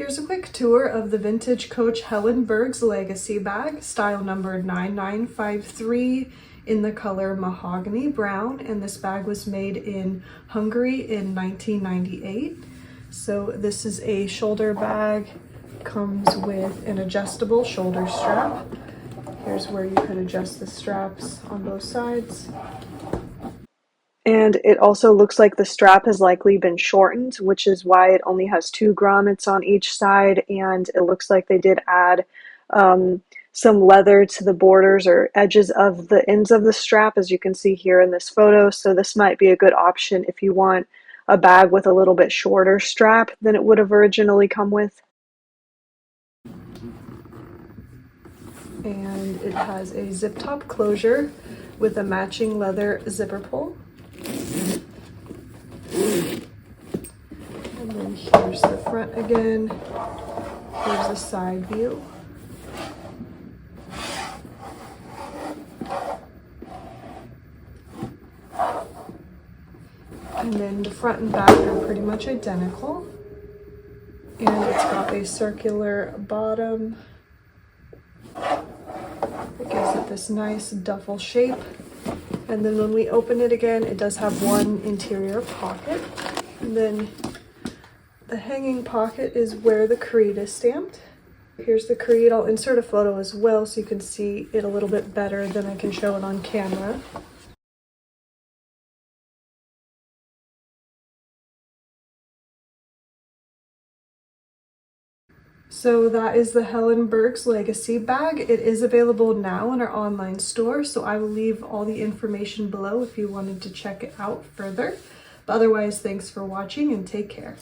Here's a quick tour of the vintage Coach Helen Berg's Legacy bag, style number 9953 in the color Mahogany Brown, and this bag was made in Hungary in 1998. So this is a shoulder bag, comes with an adjustable shoulder strap. Here's where you can adjust the straps on both sides. And it also looks like the strap has likely been shortened, which is why it only has 2 grommets on each side, and it looks like they did add some leather to the borders or edges of the ends of the strap, as you can see here in this photo. So this might be a good option if you want a bag with a little bit shorter strap than it would have originally come with. And it has a zip top closure with a matching leather zipper pull. And then here's the front again. Here's the side view. And then the front and back are pretty much identical. And it's got a circular bottom. It gives it this nice duffel shape. And then when we open it again, it does have one interior pocket. And then the hanging pocket is where the creed is stamped. Here's the creed. I'll insert a photo as well so you can see it a little bit better than I can show it on camera. So that is the Helen Berg's Legacy bag. It is available now in our online store, so I will leave all the information below if you wanted to check it out further. But otherwise, thanks for watching and take care.